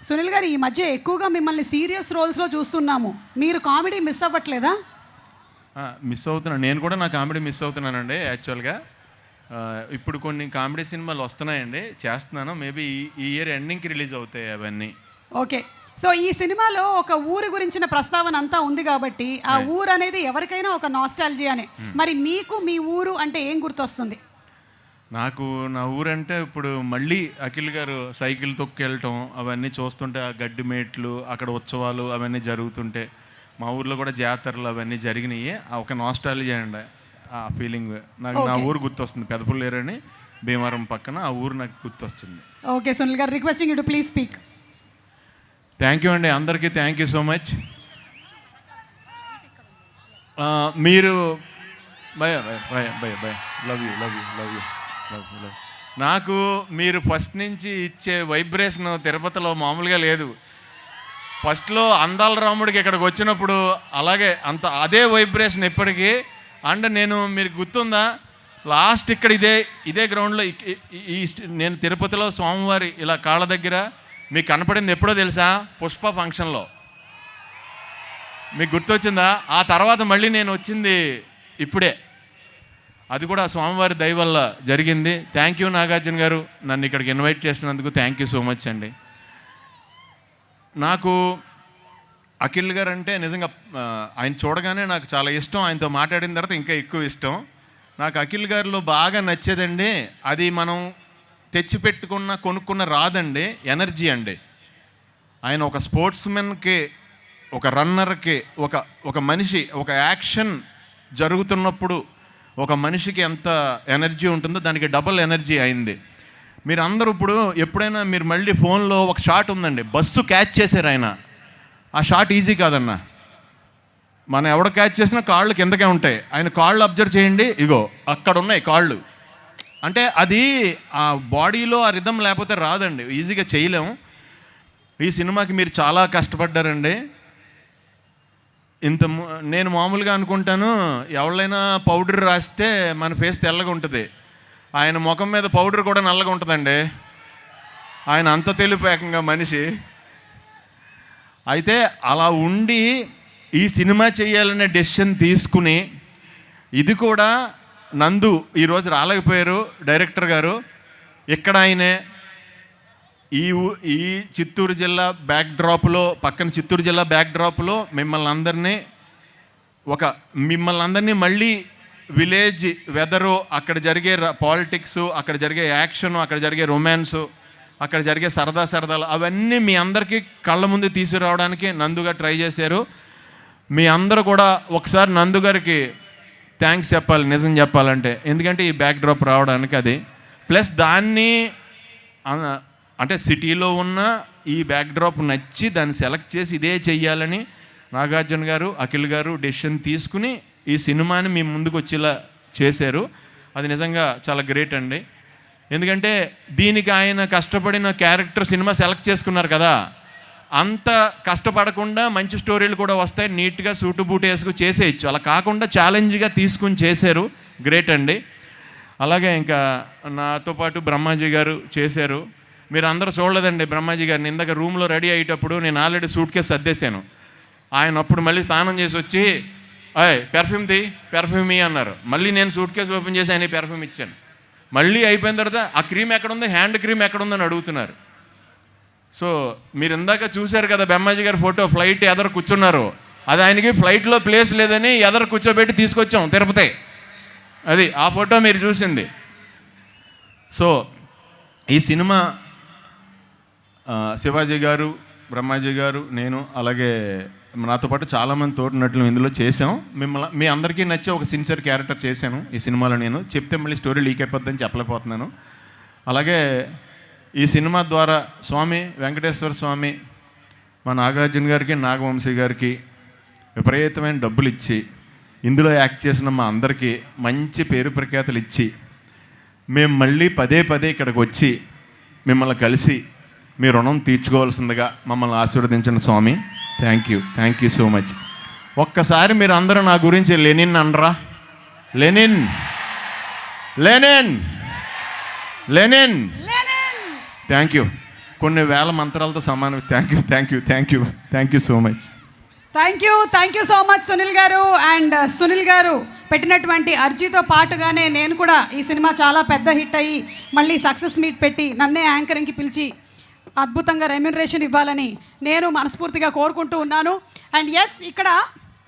సునీల్ గారు, ఈ మధ్య ఎక్కువగా మిమ్మల్ని సీరియస్ రోల్స్లో చూస్తున్నాము. మీరు కామెడీ మిస్ అవ్వట్లేదా? మిస్ అవుతున్నాను. నేను కూడా నా కామెడీ మిస్ అవుతున్నానండి. యాక్చువల్గా ఇప్పుడు కొన్ని కామెడీ సినిమాలు వస్తున్నాయండి, చేస్తున్నాను. మేబీ ఈ ఇయర్ ఎండింగ్కి రిలీజ్ అవుతాయి అవన్నీ. ఓకే. సో ఈ సినిమాలో ఒక ఊరు గురించిన ప్రస్తావన అంతా ఉంది కాబట్టి ఆ ఊరు అనేది ఎవరికైనా ఒక నాస్టాలజియానే. మరి మీకు మీ ఊరు అంటే ఏం గుర్తొస్తుంది? నాకు నా ఊరంటే ఇప్పుడు మళ్ళీ అఖిల్ గారు సైకిల్ తొక్కెళ్ళటం అవన్నీ చూస్తుంటే, ఆ గడ్డి మేట్లు, అక్కడ ఉత్సవాలు అవన్నీ జరుగుతుంటే, మా ఊర్లో కూడా జాతరలు అవన్నీ జరిగినాయి. ఒక నాస్టాలజీ అండి ఆ ఫీలింగ్. నాకు నా ఊరు గుర్తొస్తుంది. పెదపుల్లేరు అని భీమవరం పక్కన ఆ ఊరు నాకు గుర్తొస్తుంది. ఓకే సునీల్ గారు, requesting you to please speak. Thank you అండి, అందరికీ థ్యాంక్ యూ సో మచ్. మీరు by by by by love you love you love you love you love. నాకు మీరు ఫస్ట్ నుంచి ఇచ్చే వైబ్రేషన్ తిరుపతిలో మామూలుగా లేదు. ఫస్ట్లో అందాల రాముడికి ఇక్కడికి వచ్చినప్పుడు అలాగే అదే వైబ్రేషన్ ఎప్పటికీ. అండ్ నేను, మీరు గుర్తుందా, లాస్ట్ ఇక్కడ ఇదే గ్రౌండ్లో నేను తిరుపతిలో స్వామివారి ఇలా కాళ్ళ దగ్గర మీకు కనపడింది ఎప్పుడో తెలుసా? పుష్ప ఫంక్షన్లో. మీకు గుర్తొచ్చిందా? ఆ తర్వాత మళ్ళీ నేను వచ్చింది ఇప్పుడే. అది కూడా స్వామివారి దయ వల్ల జరిగింది. థ్యాంక్ యూ నాగార్జున గారు, నన్ను ఇక్కడికి ఇన్వైట్ చేసినందుకు థ్యాంక్ యూ సో మచ్ అండి. నాకు అఖిల్ గారు అంటే నిజంగా ఆయన చూడగానే నాకు చాలా ఇష్టం. ఆయనతో మాట్లాడిన తర్వాత ఇంకా ఎక్కువ ఇష్టం. నాకు అఖిల్ గారిలో బాగా నచ్చేదండి, అది మనం తెచ్చిపెట్టుకున్న కొనుక్కున్న రాదండి, ఎనర్జీ అండి. ఆయన ఒక స్పోర్ట్స్మెన్కి, ఒక రన్నర్కి, ఒక మనిషి, ఒక యాక్షన్ జరుగుతున్నప్పుడు ఒక మనిషికి ఎంత ఎనర్జీ ఉంటుందో దానికి డబుల్ ఎనర్జీ అయింది. మీరు అందరూ ఇప్పుడు ఎప్పుడైనా మీరు మళ్ళీ ఫోన్లో ఒక షాట్ ఉందండి, బస్సు క్యాచ్ చేశారు ఆయన. ఆ షాట్ ఈజీ కాదన్న. మనం ఎవడ క్యాచ్ చేసినా కాళ్ళు కిందకే ఉంటాయి. ఆయన కాళ్ళు అబ్జర్వ్ చేయండి, ఇగో అక్కడ ఉన్నాయి కాళ్ళు. అంటే అది ఆ బాడీలో ఆ రిథం లేకపోతే రాదండి, ఈజీగా చేయలేము. ఈ సినిమాకి మీరు చాలా కష్టపడ్డారండి. నేను మామూలుగా అనుకుంటాను, ఎవరైనా పౌడర్ రాస్తే మన ఫేస్ తెల్లగా ఉంటుంది, ఆయన ముఖం మీద పౌడర్ కూడా నల్లగా ఉంటుందండి. ఆయన అంత తెలిపేకంగా మనిషి. అయితే అలా ఉండి ఈ సినిమా చేయాలనే డెసిషన్ తీసుకుని, ఇది కూడా నందు ఈరోజు రాలేకపోయారు డైరెక్టర్ గారు. ఇక్కడ ఆయనే ఈ చిత్తూరు జిల్లా బ్యాక్డ్రాప్లో, పక్కన చిత్తూరు జిల్లా బ్యాక్డ్రాప్లో మిమ్మల్ని అందరినీ మళ్ళీ విలేజ్ వెదరు, అక్కడ జరిగే పాలిటిక్స్, అక్కడ జరిగే యాక్షన్, అక్కడ జరిగే రొమాన్సు, అక్కడ జరిగే సరదాలు అవన్నీ మీ అందరికీ కళ్ళ ముందు తీసుకురావడానికి నందుగా ట్రై చేశారు. మీ అందరూ కూడా ఒకసారి నందు గారికి థ్యాంక్స్ చెప్పాలి, నిజం చెప్పాలంటే. ఎందుకంటే ఈ బ్యాక్డ్రాప్ రావడానికి అది ప్లస్ దాన్ని అంటే సిటీలో ఉన్న ఈ బ్యాక్డ్రాప్ నచ్చి దాన్ని సెలెక్ట్ చేసి ఇదే చెయ్యాలని నాగార్జున గారు, అఖిల్ గారు డెసిషన్ తీసుకుని ఈ సినిమాని మీ ముందుకు వచ్చేలా చేశారు. అది నిజంగా చాలా గ్రేట్ అండి. ఎందుకంటే దీనికి ఆయన కష్టపడిన క్యారెక్టర్ సినిమా సెలెక్ట్ చేసుకున్నారు కదా, అంత కష్టపడకుండా మంచి స్టోరీలు కూడా వస్తాయి, నీట్గా సూటు బూటు వేసుకు చేసేయచ్చు. అలా కాకుండా ఛాలెంజ్గా తీసుకుని చేశారు, గ్రేట్ అండి. అలాగే ఇంకా నాతో పాటు బ్రహ్మాజీ గారు చేశారు. మీరు అందరూ చూడలేదండి బ్రహ్మాజీ గారిని. ఇందాక రూమ్లో రెడీ అయ్యేటప్పుడు నేను ఆల్రెడీ సూట్ కేసు సర్దేశాను. ఆయన అప్పుడు మళ్ళీ స్నానం చేసి వచ్చి, పెర్ఫ్యూమ్ అన్నారు. మళ్ళీ నేను సూట్ కేసు ఓపెన్ చేసి ఆయన పెర్ఫ్యూమ్ ఇచ్చాను. మళ్ళీ అయిపోయిన తర్వాత ఆ క్రీమ్ ఎక్కడుంది, హ్యాండ్ క్రీమ్ ఎక్కడుందని అడుగుతున్నారు. సో మీరు ఇందాక చూశారు కదా బ్రహ్మాజీ గారి ఫోటో, ఫ్లైట్ ఎదరు కూర్చున్నారు. అది ఆయనకి ఫ్లైట్లో ప్లేస్ లేదని ఎదరు కూర్చోబెట్టి తీసుకొచ్చాం తిరుపతి. అది ఆ ఫోటో మీరు చూసింది. సో ఈ సినిమా శివాజీ గారు, బ్రహ్మాజీ గారు, నేను, అలాగే నాతో పాటు చాలామంది తోటినట్లు ఇందులో చేసాం. మీ అందరికీ నచ్చే ఒక సిన్సియర్ క్యారెక్టర్ చేశాను ఈ సినిమాలో. నేను చెప్తే మళ్ళీ స్టోరీ లీక్ అయిపోద్దని చెప్పలేకపోతున్నాను. అలాగే ఈ సినిమా ద్వారా స్వామి వెంకటేశ్వర స్వామి మా నాగార్జున గారికి, నాగవంశీ గారికి విపరీతమైన డబ్బులు ఇచ్చి ఇందులో యాక్ట్ చేసిన మా అందరికీ మంచి పేరు ప్రఖ్యాతులు ఇచ్చి, మేము మళ్ళీ పదే ఇక్కడికి వచ్చి మిమ్మల్ని కలిసి మీ రుణం తీర్చుకోవాల్సిందిగా మమ్మల్ని ఆశీర్వదించండి స్వామి. Thank you so much. ఒక్కసారి మీరు అందరూ నా గురించి లెనిన్ అనరా? Lenin Lenin Lenin. Thank you. కొన్ని వేల మంత్రాలతో సమానం. Thank you so much. Thank you so much Sunil గారు. అండ్ సునీల్ గారు పెట్టినటువంటి అర్జీతో పాటుగానే నేను కూడా ఈ సినిమా చాలా పెద్ద హిట్ అయ్యి మళ్ళీ సక్సెస్ మీట్ పెట్టి నన్నే యాంకరింగ్కి పిలిచి అద్భుతంగా రెమ్యునరేషన్ ఇవ్వాలని నేను మనస్ఫూర్తిగా కోరుకుంటూ ఉన్నాను. అండ్ ఎస్, ఇక్కడ